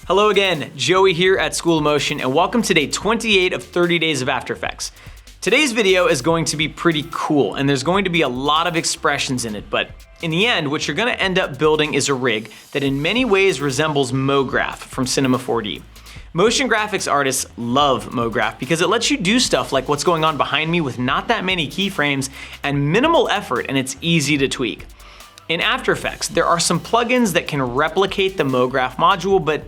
Hello again, Joey here at School of Motion, and welcome to day 28 of 30 days of After Effects. Today's video is going to be pretty cool, and there's going to be a lot of expressions in it, but in the end, what you're gonna end up building is a rig that in many ways resembles mograph from Cinema 4D. Motion graphics artists love mograph because it lets you do stuff like what's going on behind me with not that many keyframes and minimal effort, and it's easy to tweak. In After Effects, there are some plugins that can replicate the mograph module, but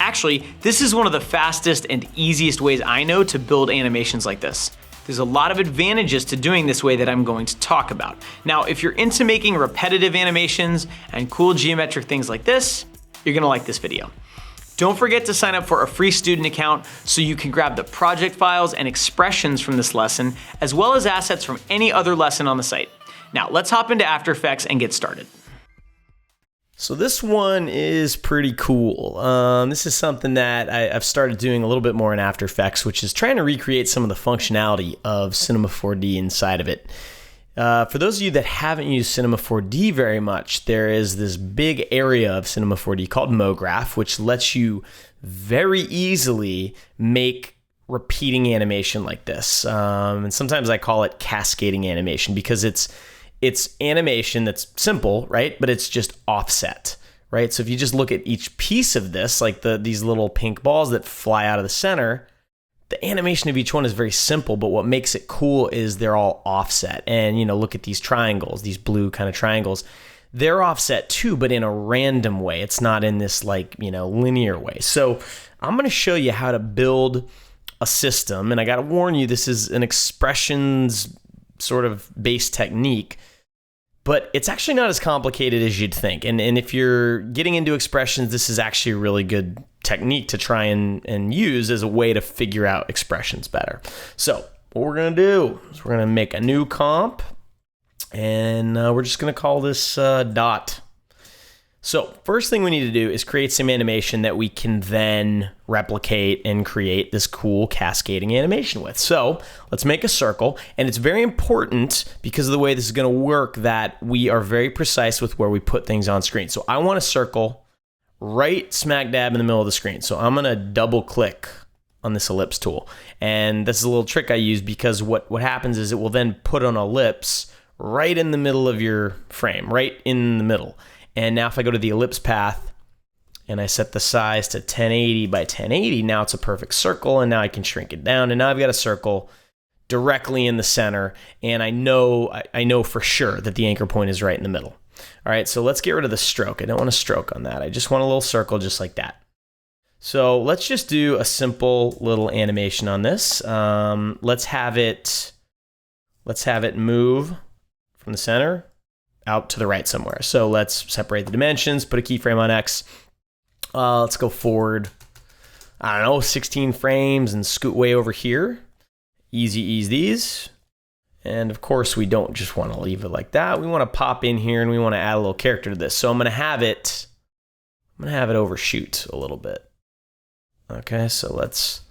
actually, this is one of the fastest and easiest ways I know to build animations like this. There's a lot of advantages to doing this way that I'm going to talk about. Now, if you're into making repetitive animations and cool geometric things like this, you're gonna like this video. Don't forget to sign up for a free student account so you can grab the project files and expressions from this lesson, as well as assets from any other lesson on the site. Now, let's hop into After Effects and get started. So this one is pretty cool. This is something that I've started doing a little bit more in After Effects, which is trying to recreate some of the functionality of Cinema 4D inside of it. For those of you that haven't used Cinema 4D very much, there is this big area of Cinema 4D called mograph, which lets you very easily make repeating animation like this. And sometimes I call it cascading animation because it's animation that's simple, right? But it's just offset, right? So if you just look at each piece of this, like these little pink balls that fly out of the center, the animation of each one is very simple, but what makes it cool is they're all offset. And, you know, look at these triangles, these blue kind of triangles. They're offset too, but in a random way. It's not in this like, you know, linear way. So I'm going to show you how to build a system. And I got to warn you, this is an expressions sort of based technique, but it's actually not as complicated as you'd think. And if you're getting into expressions, this is actually a really good technique to try and use as a way to figure out expressions better. So what we're going to do is we're going to make a new comp, and we're just going to call this dot. So first thing we need to do is create some animation that we can then replicate and create this cool cascading animation with. So let's make a circle, and it's very important because of the way this is going to work that we are very precise with where we put things on screen. So I want a circle right smack dab in the middle of the screen. So I'm going to double click on this ellipse tool, and this is a little trick I use because what happens is it will then put an ellipse right in the middle of your frame, right in the middle. And now if I go to the ellipse path and I set the size to 1080 by 1080, now it's a perfect circle, and now I can shrink it down, and now I've got a circle directly in the center, and I know for sure that the anchor point is right in the middle. All right, so let's get rid of the stroke. I don't want a stroke on that. I just want a little circle just like that. So let's just do a simple little animation on this. Let's have it move from the center out to the right somewhere. So let's separate the dimensions, put a keyframe on X. Let's go forward, I don't know, 16 frames and scoot way over here. Easy ease these. And of course, we don't just want to leave it like that. We want to pop in here and we want to add a little character to this. So I'm going to have it overshoot a little bit. Okay, so let's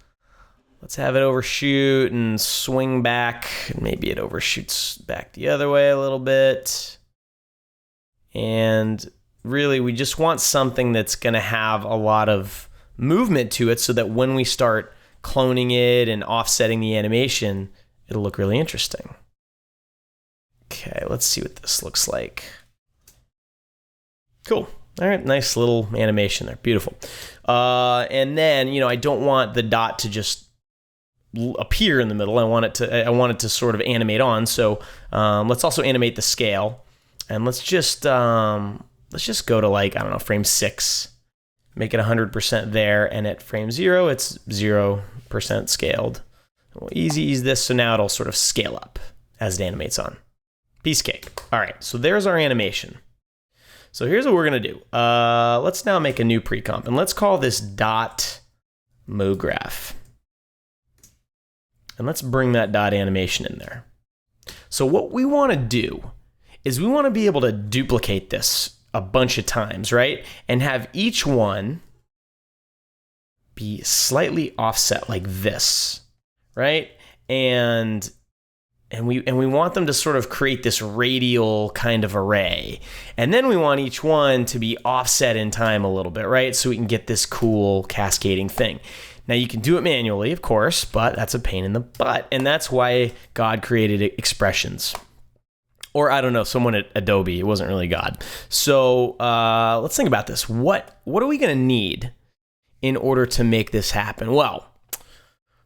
have it overshoot and swing back. Maybe it overshoots back the other way a little bit. And really, we just want something that's going to have a lot of movement to it so that when we start cloning it and offsetting the animation, it'll look really interesting. Okay, let's see what this looks like. Cool. All right, nice little animation there. Beautiful. And then, you know, I don't want the dot to just appear in the middle. I want it to sort of animate on. So let's also animate the scale. And let's just go to, like, I don't know, frame 6, make it 100% there, and at frame 0, it's 0% scaled. We'll ease this, so now it'll sort of scale up as it animates on. Piece of cake. All right, so there's our animation. So here's what we're gonna do. Let's now make a new pre-comp, and let's call this dot mograph. And let's bring that dot animation in there. So what we wanna do is we want to be able to duplicate this a bunch of times, right? And have each one be slightly offset like this, right? And And we want them to sort of create this radial kind of array. And then we want each one to be offset in time a little bit, right? So we can get this cool cascading thing. Now you can do it manually, of course, but that's a pain in the butt. And that's why God created expressions. Or I don't know, someone at Adobe, it wasn't really God. So let's think about this. What are we gonna need in order to make this happen? Well,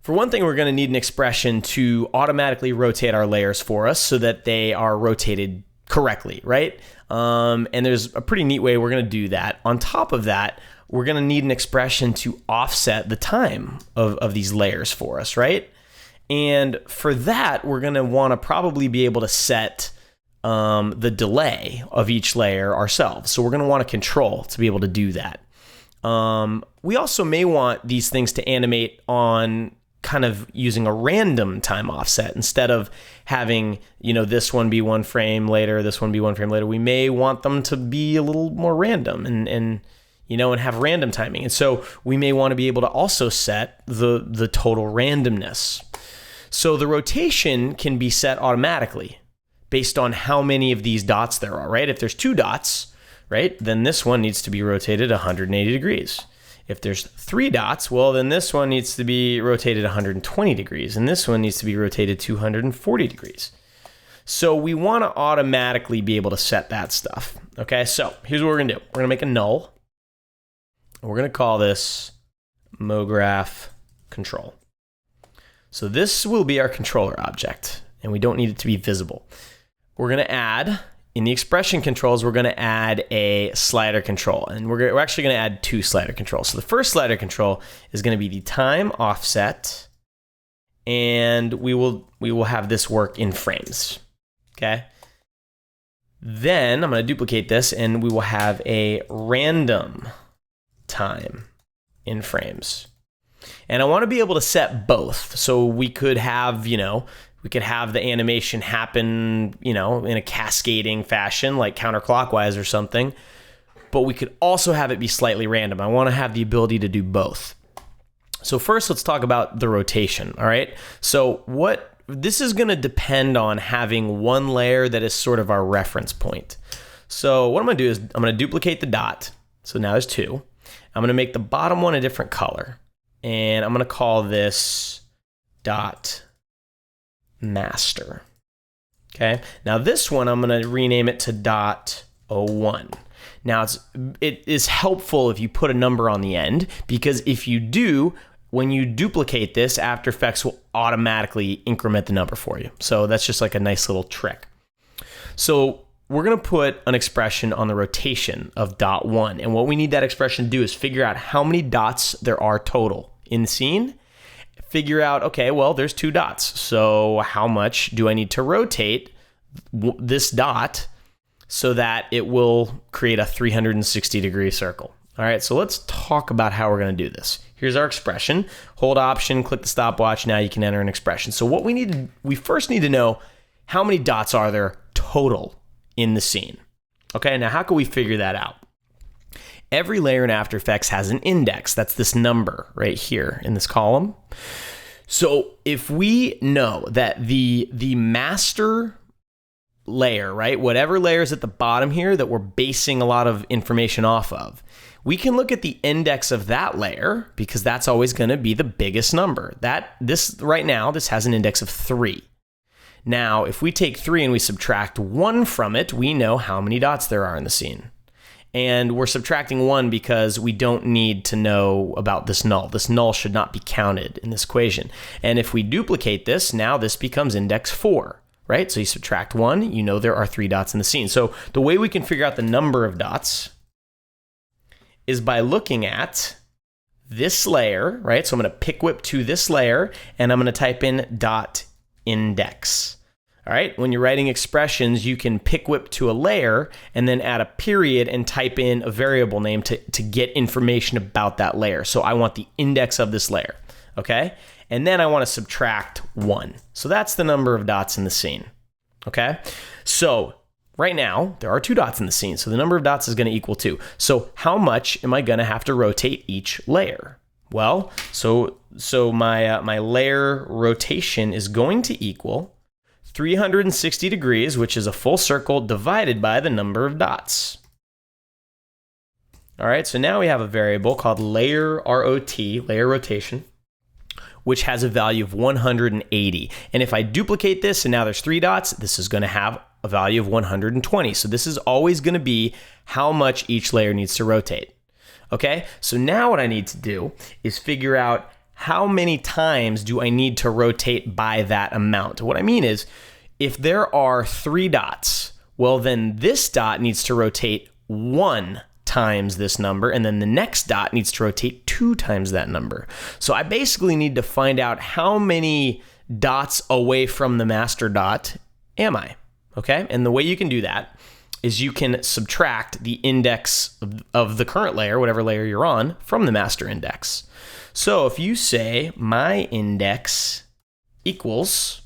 for one thing, we're going to need an expression to automatically rotate our layers for us so that they are rotated correctly, right? And there's a pretty neat way we're going to do that. On top of that, we're going to need an expression to offset the time of these layers for us, right? And for that, we're going to want to probably be able to set the delay of each layer ourselves. So we're going to want a control to be able to do that. We also may want these things to animate on kind of using a random time offset instead of having, this one be one frame later, this one be one frame later. We may want them to be a little more random and have random timing. And so we may want to be able to also set the total randomness. So the rotation can be set automatically based on how many of these dots there are, right? If there's 2 dots, right, then this one needs to be rotated 180 degrees. If there's 3 dots, well, then this one needs to be rotated 120 degrees, and this one needs to be rotated 240 degrees. So we want to automatically be able to set that stuff. Okay, so here's what we're going to do. We're going to make a null. We're going to call this mograph control. So this will be our controller object, and we don't need it to be visible. We're going to add... In the expression controls, we're going to add a slider control, and we're actually going to add 2 slider controls. So the first slider control is going to be the time offset, and we will have this work in frames. Okay. Then I'm going to duplicate this, and we will have a random time in frames. And I want to be able to set both. So we could have, we could have the animation happen, in a cascading fashion, like counterclockwise or something. But we could also have it be slightly random. I want to have the ability to do both. So first, let's talk about the rotation, all right? So this is going to depend on having one layer that is sort of our reference point. So what I'm going to do is I'm going to duplicate the dot. So now there's 2. I'm going to make the bottom one a different color. And I'm going to call this dot master. Okay. Now this one, I'm going to rename it to .01. Now it is helpful if you put a number on the end, because if you do, when you duplicate this, After Effects will automatically increment the number for you. So that's just like a nice little trick. So we're going to put an expression on the rotation of .1. And what we need that expression to do is figure out how many dots there are total in the scene. Figure out, okay, well, there's 2 dots. So how much do I need to rotate this dot so that it will create a 360-degree circle? All right, so let's talk about how we're going to do this. Here's our expression. Hold Option, click the stopwatch. Now you can enter an expression. So what we first need to know, how many dots are there total in the scene? Okay, now how can we figure that out? Every layer in After Effects has an index. That's this number right here in this column. So if we know that the master layer, right, whatever layer is at the bottom here that we're basing a lot of information off of, we can look at the index of that layer, because that's always going to be the biggest number. Right now, this has an index of 3. Now, if we take 3 and we subtract 1 from it, we know how many dots there are in the scene. And we're subtracting 1 because we don't need to know about this null. This null should not be counted in this equation. And if we duplicate this, now this becomes index 4, right? So you subtract 1, you know there are 3 dots in the scene. So the way we can figure out the number of dots is by looking at this layer, right? So I'm going to pick whip to this layer, and I'm going to type in dot index. All right, when you're writing expressions, you can pick whip to a layer and then add a period and type in a variable name to get information about that layer. So I want the index of this layer, okay? And then I want to subtract 1. So that's the number of dots in the scene, okay? So right now, there are 2 dots in the scene, so the number of dots is going to equal 2. So how much am I going to have to rotate each layer? Well, so my layer rotation is going to equal 360 degrees, which is a full circle, divided by the number of dots. All right, so now we have a variable called layer ROT, layer rotation, which has a value of 180. And if I duplicate this, and now there's 3 dots, this is going to have a value of 120. So this is always going to be how much each layer needs to rotate. Okay, so now what I need to do is figure out how many times do I need to rotate by that amount. What I mean is, if there are 3 dots, well, then this dot needs to rotate 1 times this number, and then the next dot needs to rotate 2 times that number. So I basically need to find out how many dots away from the master dot am I, okay? And the way you can do that is you can subtract the index of the current layer, whatever layer you're on, from the master index. So if you say my index equals,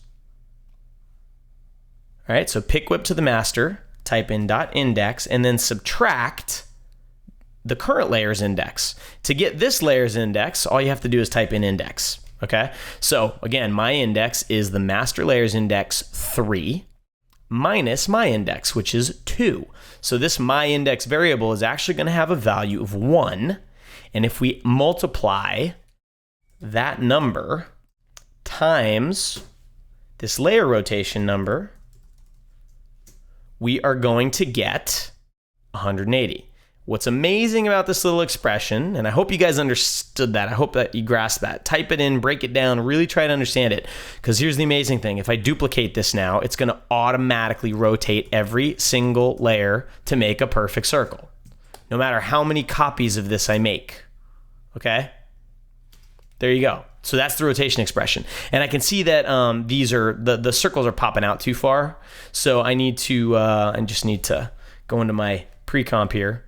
all right, so pick whip to the master, type in dot index, and then subtract the current layer's index. To get this layer's index, all you have to do is type in index, okay? So again, my index is the master layer's index 3 minus my index, which is 2. So this my index variable is actually going to have a value of 1. And if we multiply that number times this layer rotation number, we are going to get 180. What's amazing about this little expression, and I hope you guys understood that, I hope that you grasped that. Type it in, break it down, really try to understand it. Because here's the amazing thing. If I duplicate this now, it's going to automatically rotate every single layer to make a perfect circle, no matter how many copies of this I make. Okay? There you go. So that's the rotation expression. And I can see that these are, the circles are popping out too far. So I need to, I just need to go into my pre-comp here.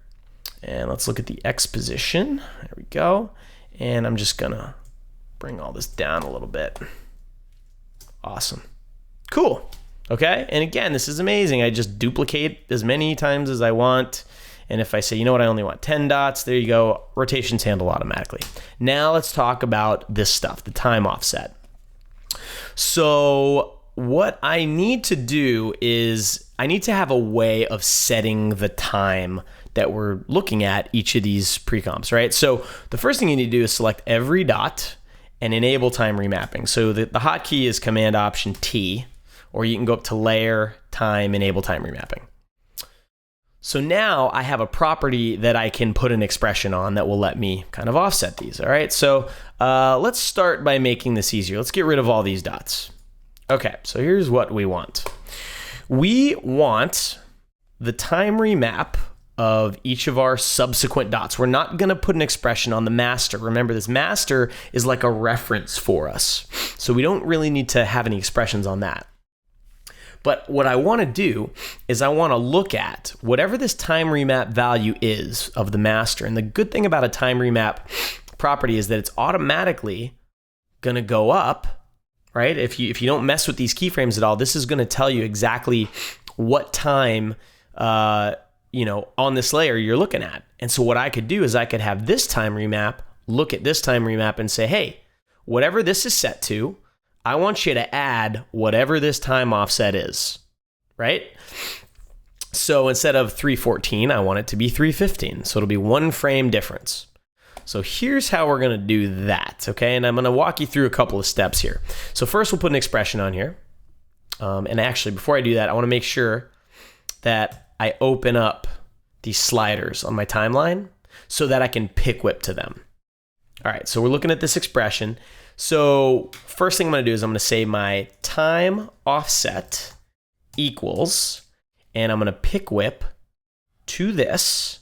And let's look at the X position. There we go. And I'm just gonna bring all this down a little bit. Awesome. Cool. Okay. And again, this is amazing. I just duplicate as many times as I want. And if I say, you know what, I only want 10 dots, there you go. Rotation's handled automatically. Now let's talk about this stuff, the time offset. So what I need to do is I need to have a way of setting the time that we're looking at each of these pre-comps, right? So the first thing you need to do is select every dot and enable time remapping. So the hotkey is Command Option T, or you can go up to Layer, Time, Enable Time Remapping. So now I have a property that I can put an expression on that will let me kind of offset these, all right? So let's start by making this easier. Let's get rid of all these dots. Okay, so here's what we want. We want the time remap of each of our subsequent dots. We're not going to put an expression on the master. Remember, this master is like a reference for us. So we don't really need to have any expressions on that. But what I want to do is I want to look at whatever this time remap value is of the master. And the good thing about a time remap property is that it's automatically going to go up, right? If you don't mess with these keyframes at all, this is going to tell you exactly what time on this layer you're looking at. And so what I could do is I could have this time remap look at this time remap and say, hey, whatever this is set to, I want you to add whatever this time offset is, right? So instead of 314, I want it to be 315. So it'll be 1 frame difference. So here's how we're going to do that, okay? And I'm going to walk you through a couple of steps here. So first we'll put an expression on here. And actually, before I do that, I want to make sure that I open up these sliders on my timeline so that I can pick whip to them. All right, so we're looking at this expression. So first thing I'm going to do is I'm going to say my time offset equals, and I'm going to pick whip to this.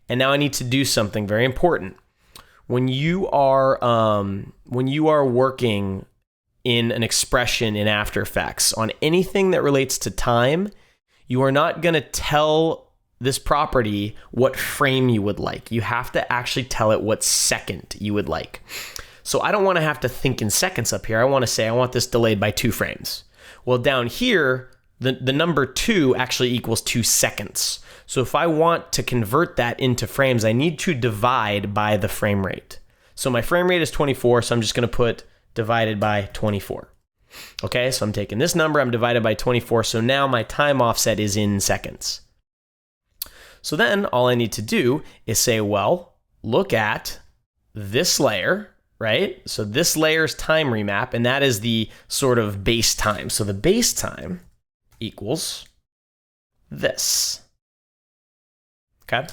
And now I need to do something very important. When you are working in an expression in After Effects on anything that relates to time, you are not going to tell this property what frame you would like. You have to actually tell it what second you would like. So I don't want to have to think in seconds up here. I want to say I want this delayed by 2 frames. Well, down here, the number 2 actually equals 2 seconds. So if I want to convert that into frames, I need to divide by the frame rate. So my frame rate is 24, so I'm just going to put divided by 24. Okay, so I'm taking this number, I'm divided by 24, so now my time offset is in seconds. So then all I need to do is say, well, look at this layer, right? So this layer's time remap, and that is the sort of base time. So the base time equals this. Okay.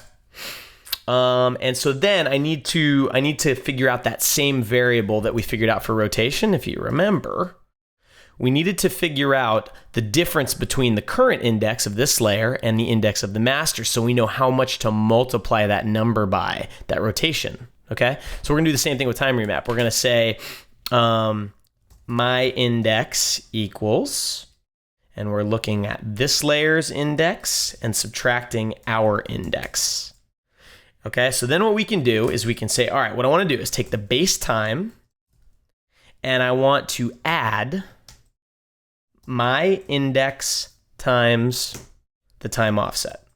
And so then I need to figure out that same variable that we figured out for rotation. If you remember, we needed to figure out the difference between the current index of this layer and the index of the master, so we know how much to multiply that number by, that rotation. Okay, so we're gonna do the same thing with time remap. We're gonna say my index equals, and we're looking at this layer's index and subtracting our index. Okay, so then what we can do is we can say, all right, what I want to do is take the base time and I want to add my index times the time offset.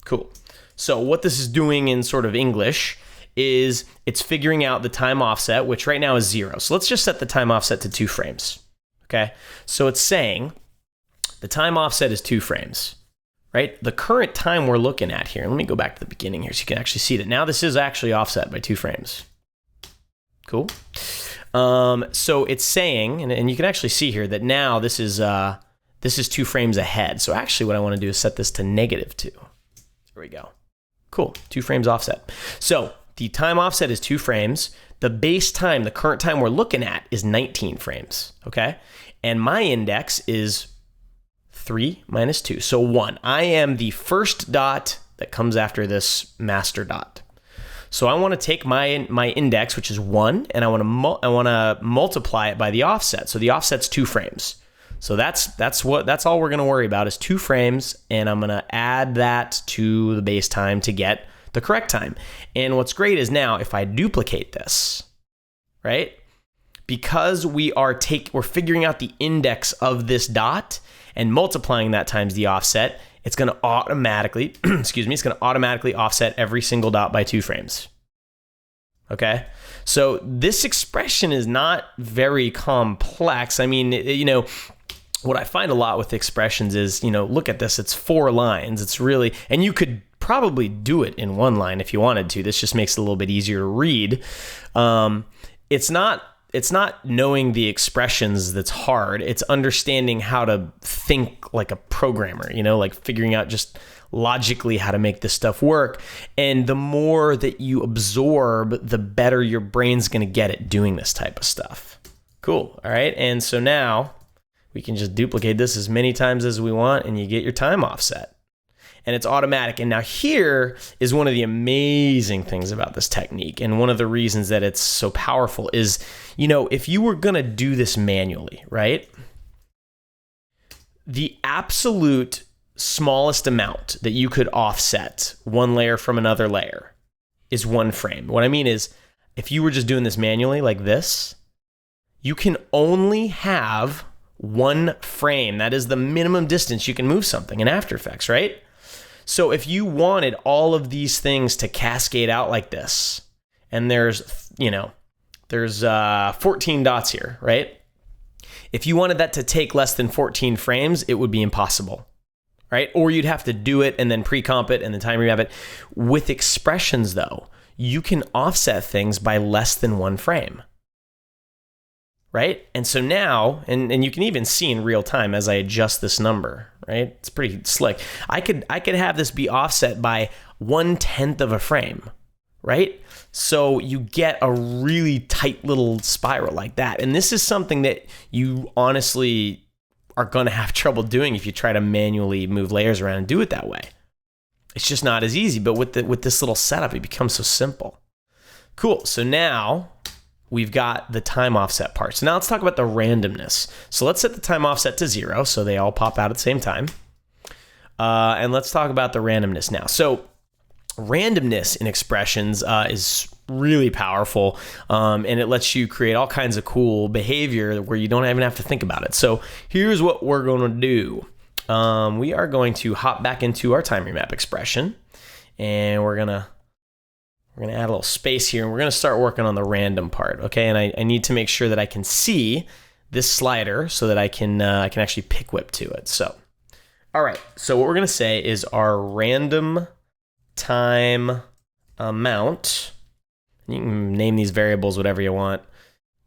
Cool. So what this is doing in sort of English is it's figuring out the time offset, which right now is 0. So let's just set the time offset to 2 frames. Okay, so it's saying the time offset is 2 frames, right? The current time we're looking at here, let me go back to the beginning here so you can actually see that now this is actually offset by 2 frames. Cool. So it's saying, and you can actually see here that now this is 2 frames ahead. So actually what I want to do is set this to -2. There we go. Cool, 2 frames offset. So the time offset is 2 frames. The base time, the current time we're looking at, is 19 frames, okay? And my index is 3 minus 2, so 1. I am the first dot that comes after this master dot. So I want to take my index, which is 1, and I want to multiply it by the offset. So the offset's 2 frames. So that's all we're going to worry about is 2 frames, and I'm going to add that to the base time to get the correct time. And what's great is now if I duplicate this, right? Because we're figuring out the index of this dot and multiplying that times the offset, it's going to automatically, it's going to automatically offset every single dot by 2 frames. Okay? So this expression is not very complex. I mean, what I find a lot with expressions is, look at this, it's 4 lines. It's really, and you could probably do it in 1 line if you wanted to. This just makes it a little bit easier to read. It's not knowing the expressions that's hard. It's understanding how to think like a programmer, like figuring out just logically how to make this stuff work. And the more that you absorb, the better your brain's going to get at doing this type of stuff. Cool. All right. And so now we can just duplicate this as many times as we want, and you get your time offset. And it's automatic. And now here is one of the amazing things about this technique. And one of the reasons that it's so powerful is, if you were going to do this manually, right? The absolute smallest amount that you could offset one layer from another layer is 1 frame. What I mean is, if you were just doing this manually like this, you can only have 1 frame. That is the minimum distance you can move something in After Effects, right? So if you wanted all of these things to cascade out like this, and there's 14 dots here, right? If you wanted that to take less than 14 frames, it would be impossible, right? Or you'd have to do it and then pre-comp it and then time remap it. With expressions, though, you can offset things by less than 1 frame, right? And so now, and you can even see in real time as I adjust this number, right? It's pretty slick. I could have this be offset by 1/10 of a frame, right? So you get a really tight little spiral like that. And this is something that you honestly are going to have trouble doing if you try to manually move layers around and do it that way. It's just not as easy, but with this little setup, it becomes so simple. Cool. So now we've got the time offset part. So now let's talk about the randomness. So let's set the time offset to 0 so they all pop out at the same time. And let's talk about the randomness now. So randomness in expressions is really powerful, and it lets you create all kinds of cool behavior where you don't even have to think about it. So here's what we're going to do. We are going to hop back into our time remap expression, and we're gonna We're going to add a little space here, and we're going to start working on the random part, okay? And I need to make sure that I can see this slider so that I can actually pick whip to it. So, all right. So what we're going to say is our random time amount, you can name these variables whatever you want,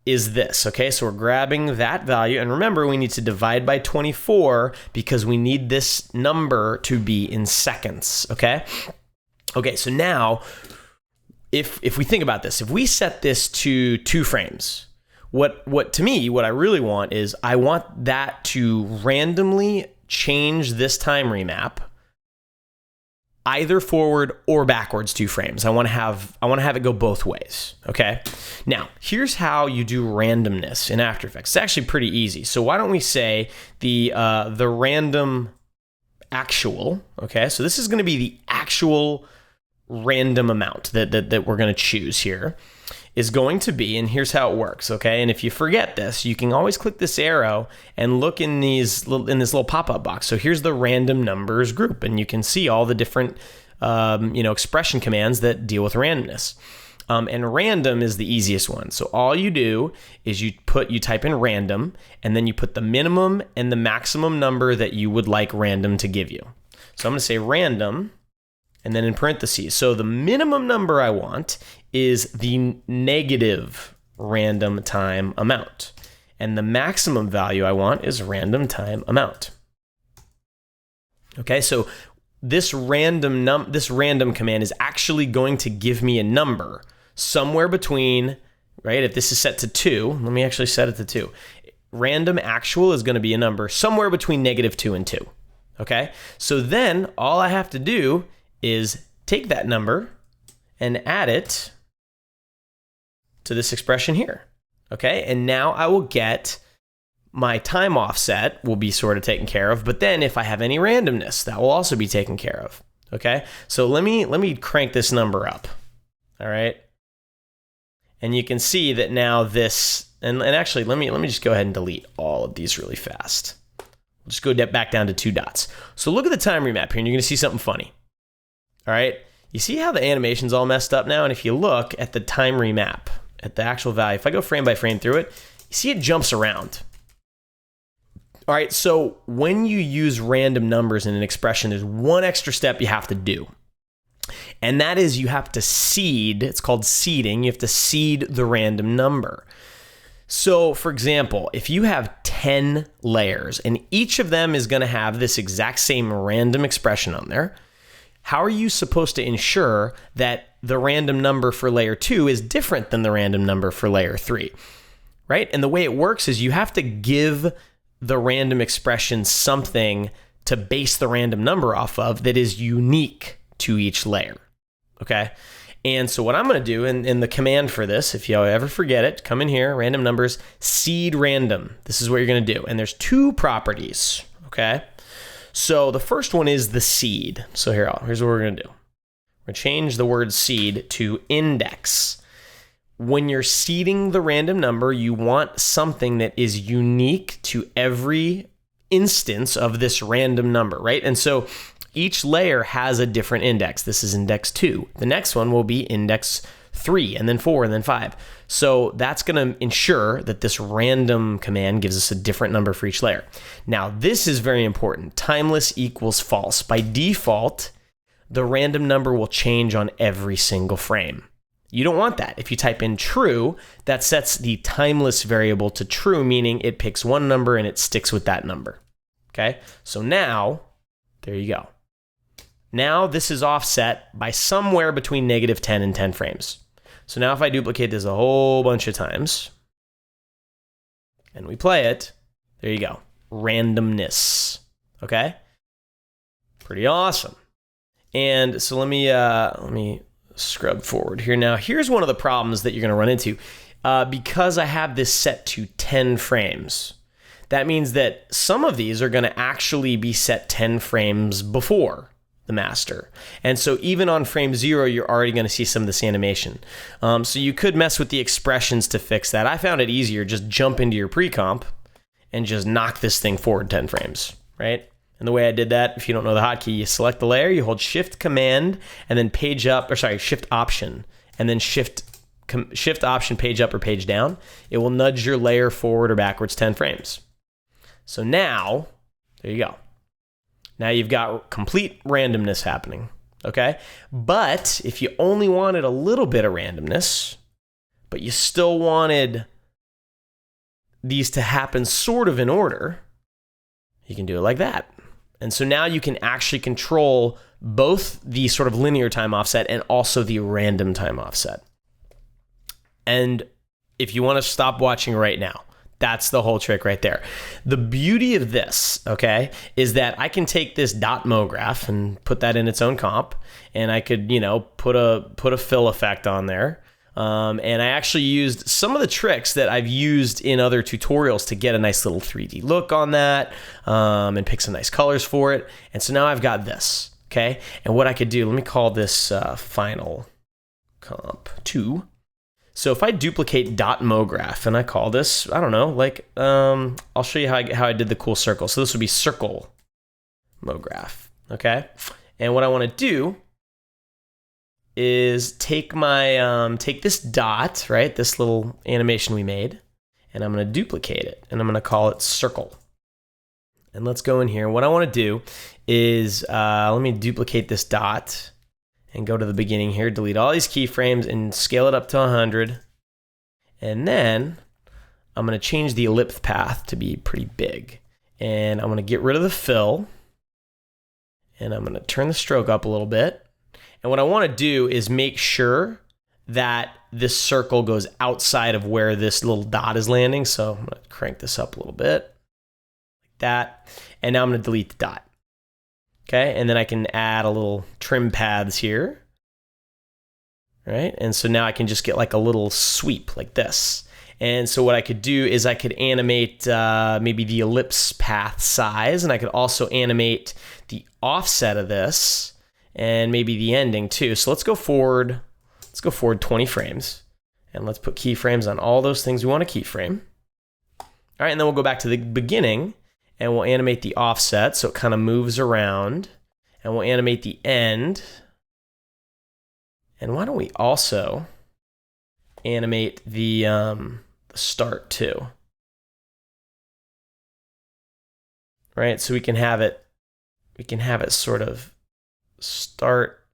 is this, okay? So we're grabbing that value, and remember, we need to divide by 24 because we need this number to be in seconds, okay? Okay, so now, if we think about this, if we set this to 2 frames, what I really want is I want that to randomly change this time remap either forward or backwards 2 frames. I want to have it go both ways, okay? Now, here's how you do randomness in After Effects. It's actually pretty easy. So why don't we say the random actual, okay? So this is going to be the actual random amount that we're going to choose here is going to be, and here's how it works, okay? And if you forget this, you can always click this arrow and look in this little pop-up box. So here's the random numbers group, and you can see all the different expression commands that deal with randomness. And random is the easiest one. So all you do is you type in random, and then you put the minimum and the maximum number that you would like random to give you. So I'm going to say random, and then in parentheses. So the minimum number I want is the negative random time amount. And the maximum value I want is random time amount. Okay, so this random command is actually going to give me a number somewhere between, right? If this is set to 2, let me actually set it to 2. Random actual is going to be a number somewhere between -2 and 2. Okay, so then all I have to do is take that number and add it to this expression here, okay? And now I will get my time offset will be sort of taken care of, but then if I have any randomness, that will also be taken care of, okay? So let me crank this number up, all right? And you can see that now this, and actually let me just go ahead and delete all of these really fast. We'll just go back down to 2 dots. So look at the time remap here, and you're gonna see something funny. All right, you see how the animation's all messed up now? And if you look at the time remap, at the actual value, if I go frame by frame through it, you see it jumps around. All right, so when you use random numbers in an expression, there's one extra step you have to do. And that is you have to seed, it's called seeding, you have to seed the random number. So for example, if you have 10 layers and each of them is gonna have this exact same random expression on there, how are you supposed to ensure that the random number for layer 2 is different than the random number for layer 3, right? And the way it works is you have to give the random expression something to base the random number off of that is unique to each layer, okay? And so what I'm going to do in the command for this, if you ever forget it, come in here, random numbers, seed random. This is what you're going to do. And there's 2 properties, okay? So the first one is the seed. So here's what we're going to do. We're going to change the word seed to index. When you're seeding the random number, you want something that is unique to every instance of this random number, right? And so each layer has a different index. This is index 2. The next one will be index 3, and then 4, and then 5. So that's going to ensure that this random command gives us a different number for each layer. Now, this is very important. Timeless equals false. By default, the random number will change on every single frame. You don't want that. If you type in true, that sets the timeless variable to true, meaning it picks one number and it sticks with that number. Okay? So now, there you go. Now this is offset by somewhere between -10 and 10 frames. So now if I duplicate this a whole bunch of times, and we play it, there you go. Randomness. Okay? Pretty awesome. And so let me scrub forward here. Now, here's one of the problems that you're going to run into. Because I have this set to 10 frames, that means that some of these are going to actually be set 10 frames before the master. And so even on frame 0, you're already going to see some of this animation. So you could mess with the expressions to fix that. I found it easier, just jump into your pre-comp and just knock this thing forward 10 frames, right? And the way I did that, if you don't know the hotkey, you select the layer, you hold Shift Command, and then Shift Option, and then Shift Option page up or page down. It will nudge your layer forward or backwards 10 frames. So now, there you go. Now you've got complete randomness happening, okay? But if you only wanted a little bit of randomness, but you still wanted these to happen sort of in order, you can do it like that. And so now you can actually control both the sort of linear time offset and also the random time offset. And if you want to stop watching right now, that's the whole trick right there. The beauty of this, okay, is that I can take this dot mograph and put that in its own comp, and I could, put a fill effect on there. And I actually used some of the tricks that I've used in other tutorials to get a nice little 3D look on that, and pick some nice colors for it. And so now I've got this, okay? And what I could do, let me call this final comp 2. So if I duplicate dot mograph and I call this, I don't know, like, I'll show you how I did the cool circle. So this would be circle mograph, okay? And what I want to do is take my take this dot, right, this little animation we made, and I'm going to duplicate it, and I'm going to call it circle. And let's go in here. What I want to do is let me duplicate this dot and go to the beginning here, delete all these keyframes and scale it up to 100. And then I'm going to change the ellipse path to be pretty big, and I'm going to get rid of the fill, and I'm going to turn the stroke up a little bit. And what I want to do is make sure that this circle goes outside of where this little dot is landing. So I'm going to crank this up a little bit, like that. And now I'm going to delete the dot. Okay, and then I can add a little trim paths here. Right, and so now I can just get like a little sweep like this. And so what I could do is I could animate maybe the ellipse path size, and I could also animate the offset of this, and maybe the ending too. So let's go forward 20 frames, and let's put keyframes on all those things we want to keyframe. All right, and then we'll go back to the beginning, and we'll animate the offset so it kind of moves around, and we'll animate the end. And why don't we also animate the start too? Right, so we can have it sort of start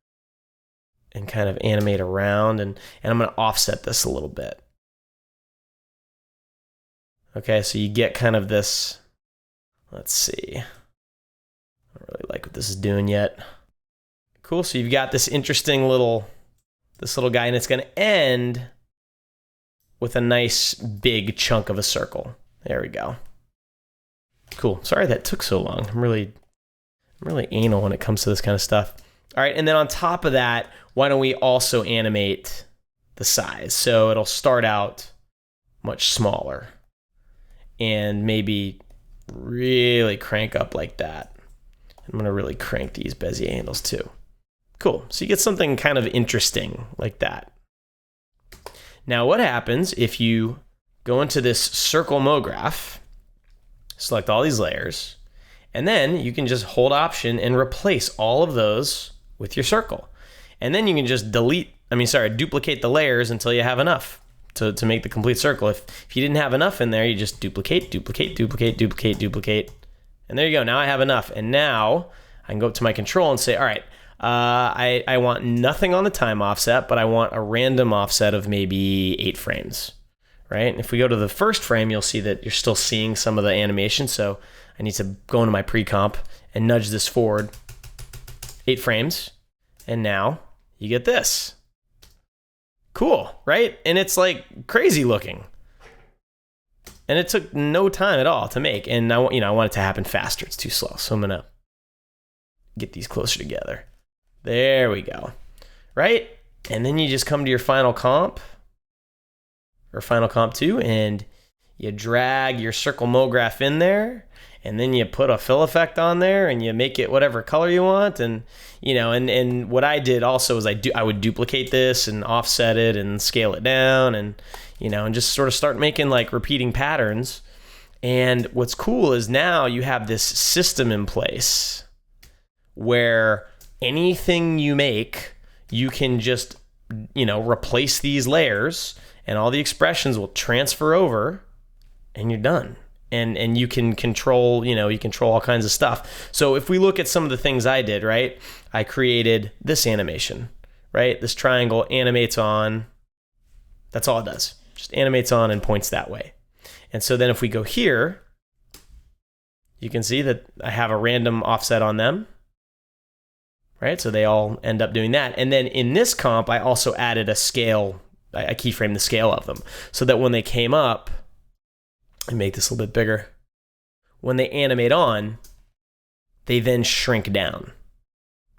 and kind of animate around, and I'm going to offset this a little bit. Okay, so you get kind of this, let's see, I don't really like what this is doing yet. Cool, so you've got this interesting little guy, and it's going to end with a nice big chunk of a circle. There we go. Cool, sorry that took so long. I'm really anal when it comes to this kind of stuff. All right, and then on top of that, why don't we also animate the size? So it'll start out much smaller and maybe really crank up like that. I'm going to really crank these Bezier handles too. Cool, so you get something kind of interesting like that. Now what happens if you go into this circle mograph, select all these layers, and then you can just hold Option and replace all of those with your circle. And then you can just duplicate the layers until you have enough to make the complete circle. If you didn't have enough in there, you just duplicate, duplicate, duplicate, duplicate, duplicate. And there you go, now I have enough. And now I can go up to my control and say, all right, I want nothing on the time offset, but I want a random offset of maybe 8 frames, right? And if we go to the first frame, you'll see that you're still seeing some of the animation. So I need to go into my pre-comp and nudge this forward 8 frames. And now you get this. Cool, right? And it's like crazy looking. And it took no time at all to make. And I want it to happen faster. It's too slow. So I'm going to get these closer together. There we go. Right? And then you just come to your final comp, or final comp 2, and you drag your circle mograph in there, and then you put a fill effect on there, and you make it whatever color you want. And and what I did also is I would duplicate this and offset it and scale it down, and and just sort of start making like repeating patterns And what's cool is now you have this system in place where anything you make, you can just, replace these layers and all the expressions will transfer over and you're done. And you can control, you control all kinds of stuff. So if we look at some of the things I did, right? I created this animation, right? This triangle animates on. That's all it does. Just animates on and points that way. And so then if we go here, you can see that I have a random offset on them, right? So they all end up doing that. And then in this comp, I also added a scale. I keyframed the scale of them so that when they came up, and make this a little bit bigger, when they animate on, they then shrink down.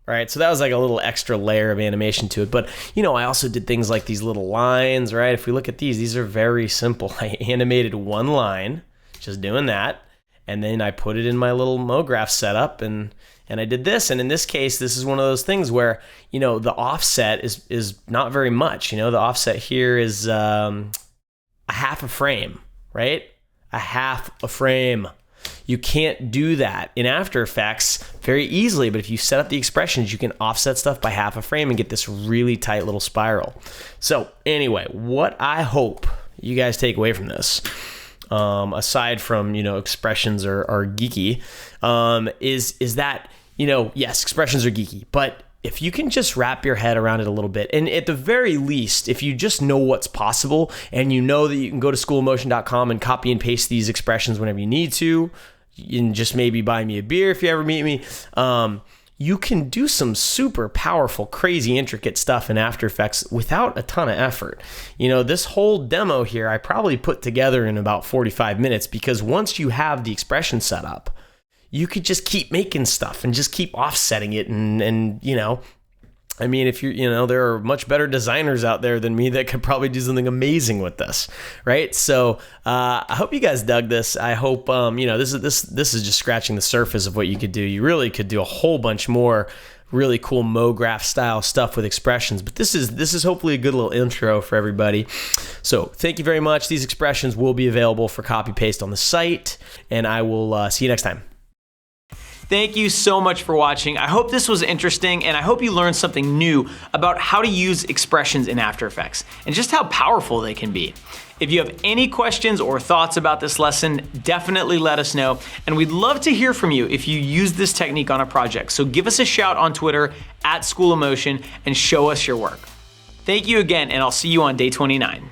All right, so that was like a little extra layer of animation to it. But, I also did things like these little lines, right? If we look at these are very simple. I animated one line, just doing that. And then I put it in my little mograph setup and I did this. And in this case, this is one of those things where, the offset is not very much. The offset here is a half a frame, right? A half a frame. You can't do that in After Effects very easily, but if you set up the expressions, you can offset stuff by half a frame and get this really tight little spiral. So anyway, what I hope you guys take away from this, aside from, expressions are geeky, is that, yes, expressions are geeky, but if you can just wrap your head around it a little bit, and at the very least, if you just know what's possible and you know that you can go to schoolofmotion.com and copy and paste these expressions whenever you need to, and just maybe buy me a beer if you ever meet me, you can do some super powerful, crazy, intricate stuff in After Effects without a ton of effort. This whole demo here, I probably put together in about 45 minutes because once you have the expression set up, you could just keep making stuff and just keep offsetting it. And if you're, there are much better designers out there than me that could probably do something amazing with this, right? So I hope you guys dug this. I hope, this is just scratching the surface of what you could do. You really could do a whole bunch more really cool mograph style stuff with expressions, but this is hopefully a good little intro for everybody. So thank you very much. These expressions will be available for copy paste on the site, and I will see you next time. Thank you so much for watching. I hope this was interesting, and I hope you learned something new about how to use expressions in After Effects and just how powerful they can be. If you have any questions or thoughts about this lesson, definitely let us know. And we'd love to hear from you if you use this technique on a project. So give us a shout on Twitter @School of Motion and show us your work. Thank you again, and I'll see you on day 29.